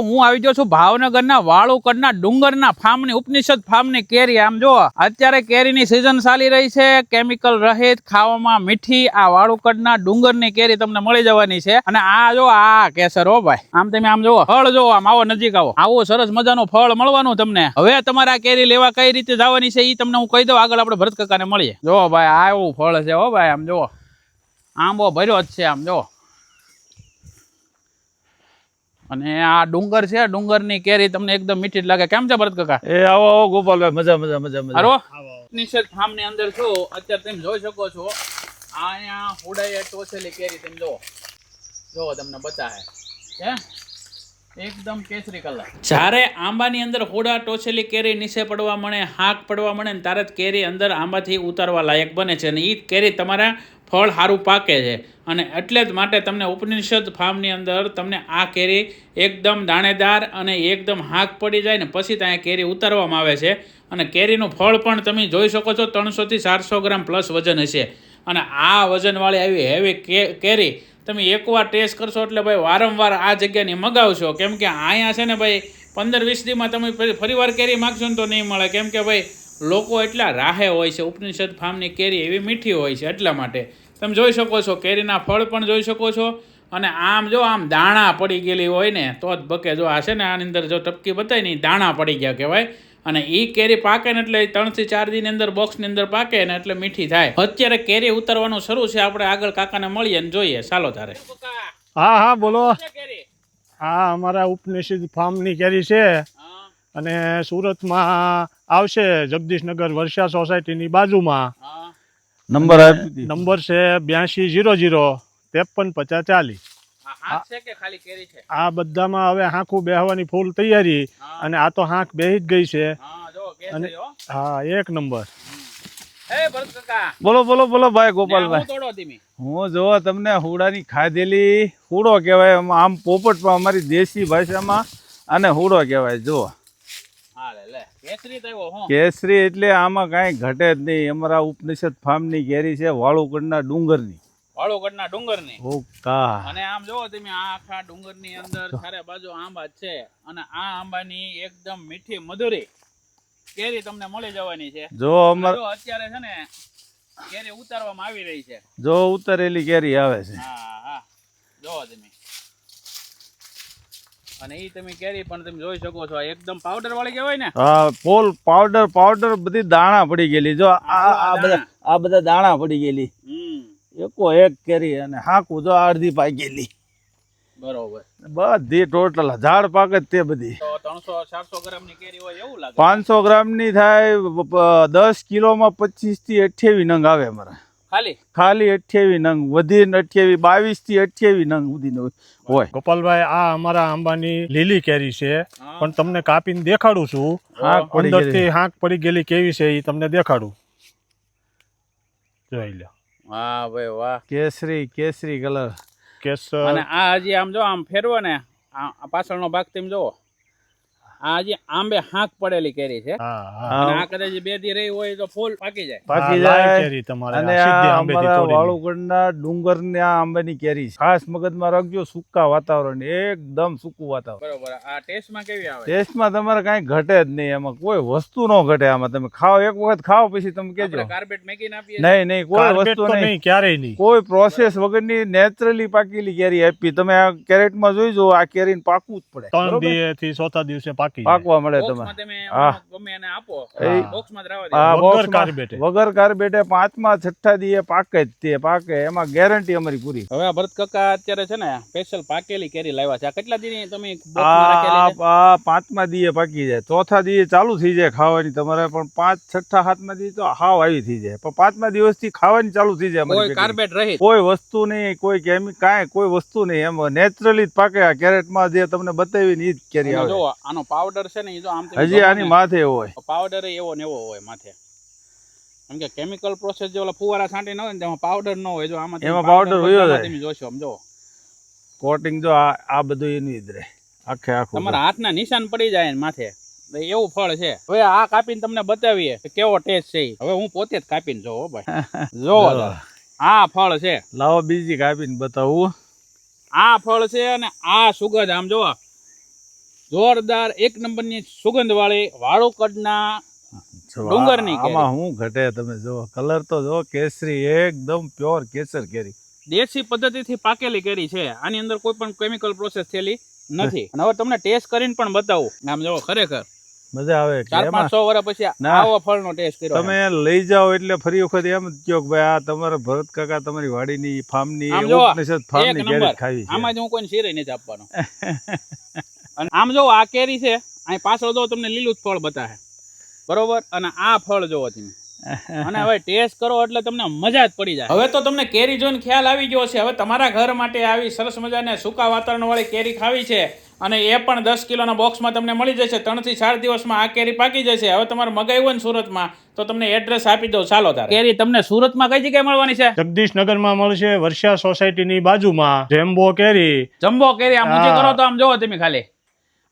હું આવી ગયો છું ભાવનગરના વાળુકડના ડુંગરના ફાર્મની ઉપનિષદ ફાર્મની કેરી. આમ જો અત્યારે કેરીની સિઝન ચાલી રહી છે, કેમિકલ રહિત, ખાવામાં મીઠી આ વાળુકડના ડુંગરની કેરી તમને મળી જવાની છે. અને આ જો આ કેસર હો ભાઈ, આમ તમે આમ જોવો ફળ જો, આમ આવો નજીક આવો, આવો સરસ મજાનું ફળ મળવાનું તમને. હવે તમારે આ કેરી લેવા કઈ રીતે જવાની છે એ તમને હું કહી દઉં, આગળ આપણે ભરત કાકાને મળીએ. જો ભાઈ આ એવું ફળ છે હો ભાઈ, આમ જોવો આંબો ભર્યો જ છે, આમ જો. અને આ ડુંગર છે, ડુંગરની કેરી તમને એકદમ મીઠી જ લાગે. કેમ છે ભરત કાકા? એ આવો આવો ગોપાલભાઈ, મજા મજા મજા મજા. હારો ઉપનિષદ ફાર્મ ની અંદર છો અત્યારે, તમે જોઈ શકો છો અહીંયા હુડાઈ ટોસેલી કેરી તમે જો તમને બતાવે છે એકદમ કેસરી કલર. જ્યારે આંબાની અંદર હોડા ટોસેલી કેરી નીચે પડવા મળે, હાક પડવા મળે ને ત્યારે જ કેરી અંદર આંબાથી ઉતારવા લાયક બને છે. અને એ કેરી તમારા ફળ સારું પાકે છે. અને એટલે જ માટે તમને ઉપનિષદ ફાર્મની અંદર તમને આ કેરી એકદમ દાણેદાર અને એકદમ હાક પડી જાય ને પછી ત્યાં કેરી ઉતારવામાં આવે છે. અને કેરીનું ફળ પણ તમે જોઈ શકો છો 300 થી 400 ગ્રામ પ્લસ વજન હશે. અને આ વજનવાળી આવી હેવી કેરી તમે એકવાર ટેસ્ટ કરશો એટલે ભાઈ વારંવાર આ જગ્યાની મગાવશો. કેમ કે અહીંયા છે ને ભાઈ 15-20 દીમાં તમે ફરીવાર કેરી માગશો ને તો નહીં મળે. કેમ કે ભાઈ લોકો એટલા રાહે હોય છે, ઉપનિષદ ફાર્મની કેરી એવી મીઠી હોય છે. એટલા માટે તમે જોઈ શકો છો કેરીના ફળ પણ જોઈ શકો છો. અને આમ જો આમ દાણા પડી ગયેલી હોય ને તો જ બકે. જો આ છે ને આની અંદર જો ટપકી બતાવી ને દાણા પડી ગયા કહેવાય. અને એ કેરી પાકે ને એટલે 3 થી 4 દિનની અંદર બોક્સની અંદર પાકે ને એટલે મીઠી થાય. અત્યારે કેરી ઉતારવાનું શરૂ છે, આપણે આગળ કાકાને મળીએ ને જોઈએ. ચાલો તારે. હા હા બોલો. હા અમારા ઉપનિષદ ફાર્મની કેરી છે અને સુરતમાં આવશે, જગદીશનગર વર્ષા સોસાયટીની બાજુમાં. નંબર છે 8200 5350 40. આ બધામાં હવે હાંકું બેહવાની ફૂલ તૈયારી. અને આ તો હાંક બેહી જ ગઈ છે. અને હા એક નંબર. બોલો બોલો બોલો ભાઈ ગોપાલભાઈ. હું જોવો તમને હુડાની ખાધેલી હુડો કહેવાય, આમ પોપટમાં અમારી દેશી ભાષામાં આને હુડો કહેવાય. જુઓ કેસરી એટલે આમાં કાંઈ ઘટે જ નહીં. અમારા ઉપનિષદ ફાર્મની કેરી છે, વાળુકડના ડુંગરની. વાળુકડના ડુંગરની. ઓકા. અને આમ જોવો તમે આ આખા ડુંગરની અંદર ચારે બાજુ આંબા છે. અને આ આંબાની એકદમ મીઠી મધુરી કેરી તમને મળી જવાની છે. જો અત્યારે છે ને કેરી ઉતારવામાં આવી રહી છે. જો ઉતારેલી કેરી આવે છે. હા હા જોવો તમે. અને એ તમે કેરી પણ તમે જોઈ શકો છો એકદમ પાવડર વાળી કહેવાય ને. હા પોલ પાવડર બધી દાણા પડી ગયેલી. જો આ બધા દાણા પડી ગયેલી. એકો એક કેરી અને હાકું જો અડધી પાકી ગયેલી. બરોબર. બધી ટોટલ ઝાડ પાકે તે બધી. 300-400 ગ્રામની કેરી હોય એવું લાગે. 500 ગ્રામની થાય. 10 કિલોમાં 25 થી 28 નંગ આવે અમારા. ખાલી 28 નંગ, વધીને 22 થી 28 નંગ સુધીનો હોય. ગોપાલભાઈ આ અમારા આંબાની લીલી કેરી છે, પણ તમને કાપીને દેખાડું છું. અંદરથી હાંક પડી ગયેલી કેવી છે એ તમને દેખાડું. જોઈ લો. વાહ ભાઈ વાહ. કેસરી કલર. કેસર. અને આ હજી આમ જો આમ ફેરવો ને આ પાછળનો ભાગ તમે જોવો, આ હજી આંબે હાંક પડેલી કેરી છે. અને આ કદાચ 2 દી રહી હોય તો ફૂલ પાકી જાય. કેરી તમારે. અને અમારા વાળુકડના ડુંગરના આંબાની કેરી ખાસ મગજમાં રાખજો. સૂકા વાતાવરણ, એકદમ સૂકું વાતાવરણ. બરોબર. આ ટેસ્ટમાં કેવી આવે? ટેસ્ટમાં તમારે કાંઈ ઘટે જ નહીં. એમાં કોઈ વસ્તુ ન ઘટે. આમાં તમે ખાઓ, એક વખત ખાઓ પછી તમે કેજો. કાર્બેટ મેકીને આપીએ? નહીં કોઈ વસ્તુ નહીં, ક્યારેય નહીં. કોઈ પ્રોસેસ વગરની નેચરલી પાકેલી કેરી આપી. તમે આ કેરેટમાં જોઈજો, આ કેરીને પાકવું જ પડે. 3 થી 4 દિવસે પાકવા મળે. વગર કાર્બેટે 5મા 6ઠા દીએ પાકે જ તે પાકે. એમાં ગેરંટી અમારી પૂરી. હવે ભરત કાકા અત્યારે છે ને સ્પેશિયલ પાકેલી કેરી લાવ્યા છે. આ કેટલા દી તમે? આ 5મા દીએ પાકી જાય. 4થા દીએ ચાલુ થઈ જાય ખાવાની તમારે. પણ 5, 6ઠા, 7મા દી તો હાવ આવી થઈ જાય. પણ 5મા દિવસથી ખાવાની ચાલુ થઈ જાય. કોઈ કાર્બેટ રહી, કોઈ વસ્તુ નહીં, કોઈ કેમિકલ કાંઈ કોઈ વસ્તુ નહીં. એમ નેચરલી જ પાકે. આ કેરેટમાં જે તમને બતાવી ને એ જ કેરી આવે. આનો પાવડર છે ને એ જો આમ હજી આની માથે હોય પાવડર એવો ને એવો હોય માથે. કેમ કે કેમિકલ પ્રોસેસ જે ઓલા ફુવારા છાંટી ન હોય ને તેમાં પાવડર ન હોય. જો આમાં એમાં પાવડર હોય જાય. તમે જોશો આમ જો કોટિંગ જો આ બધું એનું જ રહે. આખું તમારા હાથના નિશાન પડી જાય ને માથે. એવું ફળ છે. હવે આ કાપીને તમને બતાવીએ કેવો ટેસ્ટ છે. હવે હું પોતે જ કાપીને જોઉં ભાઈ. જો આ ફળ છે. લાવો બીજી કાપીને બતાવું. આ ફળ છે અને આ સુગંધ આમ જો જોરદાર એક નંબરની સુગંધવાળી વાળુકડના ડુંગરની કેરી. આમાં શું ઘટે તમે જો કલર તો જો કેસરી એકદમ પ્યોર કેસર કેરી દેશી પદ્ધતિથી પાકેલી કેરી છે. આની અંદર કોઈ પણ કેમિકલ પ્રોસેસ થયેલી નથી. અને હવે તમને ટેસ્ટ કરીને પણ બતાવું. આમ જો ખરેખર મજા આવે 400-500 વર્ષ પછી આવો ફળનો ટેસ્ટ કર્યો. તમે લઈ જાઓ એટલે ફરી વખત એમ જ કહો કે ભાઈ આ તમારા ભરત કાકા તમારી વાડીની ફાર્મની ઉપનિષદ ફાર્મની કેરી ખાવી છે. આમાં જ હું કોઈને શીરે નથી આપવાનો. અને આમ જો આ કેરી છે, અહીં પાછળ જો તમને લીલું ફળ બતાવે, બરોબર. અને આ ફળ જોવો તમે, અને હવે ટેસ્ટ કરો એટલે તમને મજા જ પડી જાય. હવે તો તમને કેરી જોઈને ખ્યાલ આવી ગયો છે. હવે તમારા ઘર માટે આવી સરસ મજાને સૂકા વાતાવરણ વાળી કેરી ખાવી છે, અને એ પણ 10 કિલોના બોક્સમાં તમને મળી જશે. 3 થી 4 દિવસમાં આ કેરી પાકી જશે. હવે તમારે મગાવી હોય ને સુરતમાં તો તમને એડ્રેસ આપી દઉં. ચાલો તારે. કેરી તમને સુરતમાં કઈ જગ્યાએ મળવાની છે? જગદીશનગરમાં મળશે, વર્ષા સોસાયટીની બાજુમાં. જમ્બો કેરી. જમ્બો કેરી આમ ઊંચી કરો તો આમ જોવો તમે ખાલી.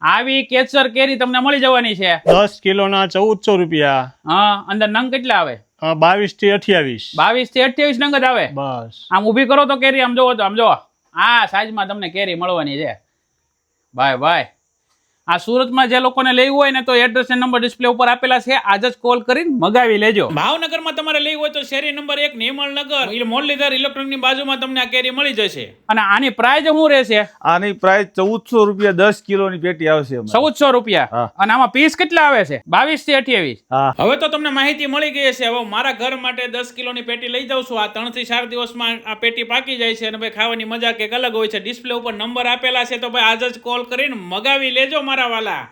આવી કેસર કેરી તમને મળી જવાની છે. 10 કિલોના 1400 રૂપિયા. હા, અંદર નંગ કેટલા આવે? 22 થી 28. 22 થી 28 નંગ જ આવે. બસ આમ ઊભી કરો તો કેરી આમ જોવો તો આમ જોવો આ સાઈઝમાં તમને કેરી મળવાની છે. ભાઈ આ સુરતમાં જે લોકોને લેવું હોય ને તો એડ્રેસ અને નંબર ડિસ્પ્લે ઉપર આપેલા છે. આજ જ કોલ કરીને મગાવી લેજો. ભાવનગરમાં તમારે લેવું હોય તો શેરી નંબર 1 નિર્મળનગર મુરલીધર ઇલેક્ટ્રોનિકની બાજુમાં તમને આ કેરી મળી જશે. અને આની પ્રાઇસ શું રહેશે? આની પ્રાઇસ 1400 રૂપિયા 10 કિલોની પેટી આવશે. 1400 રૂપિયા. અને આમાં પીસ કેટલા આવે છે? 22 થી 28. હવે તો તમને માહિતી મળી ગઈ હશે. હવે મારા ઘર માટે 10 કિલોની પેટી લઈ જાઉં છું. આ 3 થી 4 દિવસમાં આ પેટી પાકી જાય છે. અને ભાઈ ખાવાની મજા કંઈક અલગ હોય છે. ડિસ્પ્લે ઉપર નંબર આપેલા છે તો ભાઈ આજ જ કોલ કરીને મગાવી લેજો મારા વાલા.